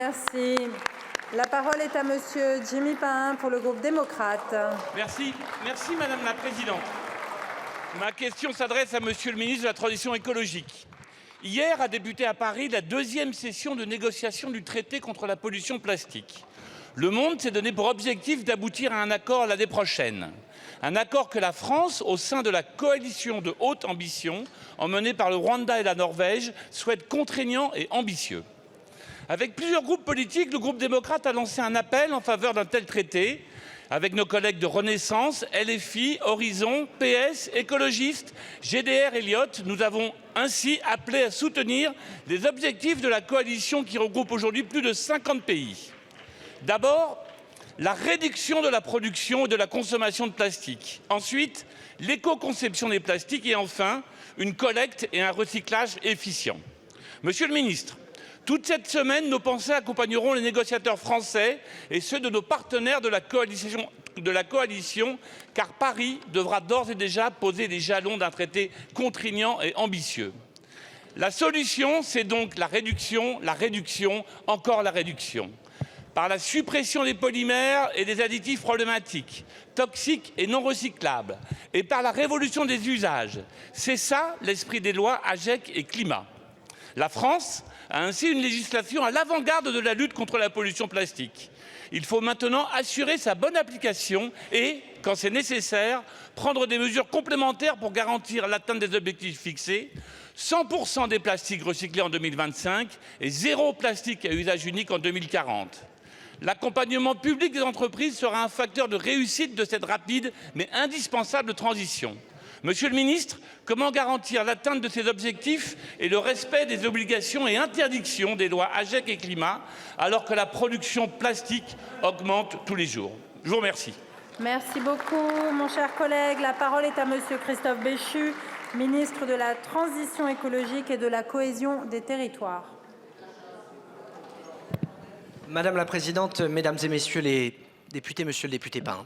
Merci. La parole est à monsieur Jimmy Pain pour le groupe démocrate. Merci Madame la Présidente. Ma question s'adresse à Monsieur le ministre de la Transition écologique. Hier a débuté à Paris la deuxième session de négociation du traité contre la pollution plastique. Le monde s'est donné pour objectif d'aboutir à un accord l'année prochaine. Un accord que la France, au sein de la coalition de haute ambition, emmenée par le Rwanda et la Norvège, souhaite contraignant et ambitieux. Avec plusieurs groupes politiques, le groupe démocrate a lancé un appel en faveur d'un tel traité. Avec nos collègues de Renaissance, LFI, Horizon, PS, écologistes, GDR, Elliott, nous avons ainsi appelé à soutenir les objectifs de la coalition qui regroupe aujourd'hui plus de 50 pays. D'abord, la réduction de la production et de la consommation de plastique. Ensuite, l'éco-conception des plastiques. Et enfin, une collecte et un recyclage efficient. Monsieur le ministre, toute cette semaine, nos pensées accompagneront les négociateurs français et ceux de nos partenaires de la coalition, car Paris devra d'ores et déjà poser les jalons d'un traité contraignant et ambitieux. La solution, c'est donc la réduction, encore la réduction. Par la suppression des polymères et des additifs problématiques, toxiques et non recyclables, et par la révolution des usages. C'est ça l'esprit des lois AGEC et Climat. La France a ainsi une législation à l'avant-garde de la lutte contre la pollution plastique. Il faut maintenant assurer sa bonne application et, quand c'est nécessaire, prendre des mesures complémentaires pour garantir l'atteinte des objectifs fixés. 100% des plastiques recyclés en 2025 et 0 plastique à usage unique en 2040. L'accompagnement public des entreprises sera un facteur de réussite de cette rapide mais indispensable transition. Monsieur le ministre, comment garantir l'atteinte de ces objectifs et le respect des obligations et interdictions des lois AGEC et Climat alors que la production plastique augmente tous les jours? Je vous remercie. Merci beaucoup, mon cher collègue. La parole est à monsieur Christophe Béchu, ministre de la Transition écologique et de la cohésion des territoires. Madame la Présidente, Mesdames et Messieurs les députés, Monsieur le député Pain.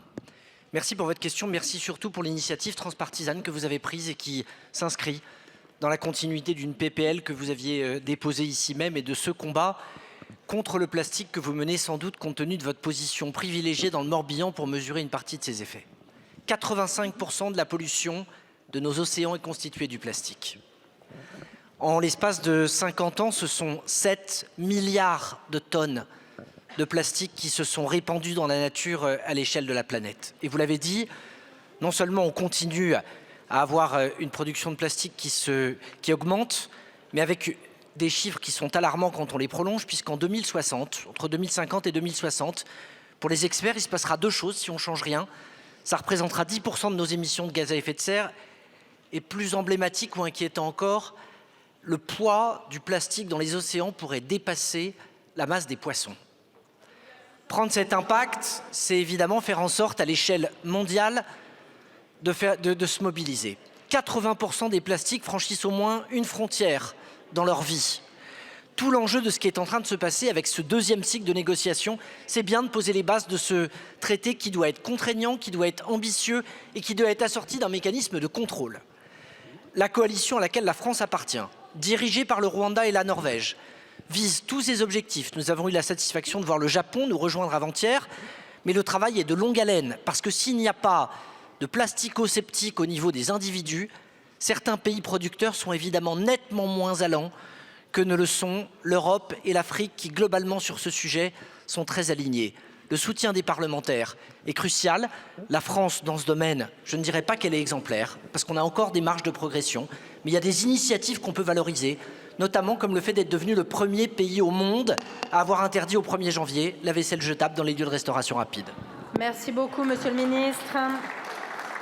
Merci pour votre question, merci surtout pour l'initiative transpartisane que vous avez prise et qui s'inscrit dans la continuité d'une PPL que vous aviez déposée ici même et de ce combat contre le plastique que vous menez sans doute compte tenu de votre position privilégiée dans le Morbihan pour mesurer une partie de ses effets. 85% de la pollution de nos océans est constituée du plastique. En l'espace de 50 ans, ce sont 7 milliards de tonnes de plastique qui se sont répandus dans la nature à l'échelle de la planète. Et vous l'avez dit, non seulement on continue à avoir une production de plastique qui augmente, mais avec des chiffres qui sont alarmants quand on les prolonge, puisqu'en 2060, entre 2050 et 2060, pour les experts, il se passera deux choses si on ne change rien. Ça représentera 10% de nos émissions de gaz à effet de serre, et plus emblématique ou inquiétant encore, le poids du plastique dans les océans pourrait dépasser la masse des poissons. Prendre cet impact, c'est évidemment faire en sorte à l'échelle mondiale de se mobiliser. 80% des plastiques franchissent au moins une frontière dans leur vie. Tout l'enjeu de ce qui est en train de se passer avec ce deuxième cycle de négociation, c'est bien de poser les bases de ce traité qui doit être contraignant, qui doit être ambitieux et qui doit être assorti d'un mécanisme de contrôle. La coalition à laquelle la France appartient, dirigée par le Rwanda et la Norvège, vise tous ces objectifs. Nous avons eu la satisfaction de voir le Japon nous rejoindre avant-hier, mais le travail est de longue haleine, parce que s'il n'y a pas de plastico-sceptique au niveau des individus, certains pays producteurs sont évidemment nettement moins allants que ne le sont l'Europe et l'Afrique, qui globalement sur ce sujet sont très alignés. Le soutien des parlementaires est crucial. La France, dans ce domaine, je ne dirais pas qu'elle est exemplaire, parce qu'on a encore des marges de progression, mais il y a des initiatives qu'on peut valoriser, notamment comme le fait d'être devenu le premier pays au monde à avoir interdit au 1er janvier la vaisselle jetable dans les lieux de restauration rapide. Merci beaucoup, monsieur le ministre.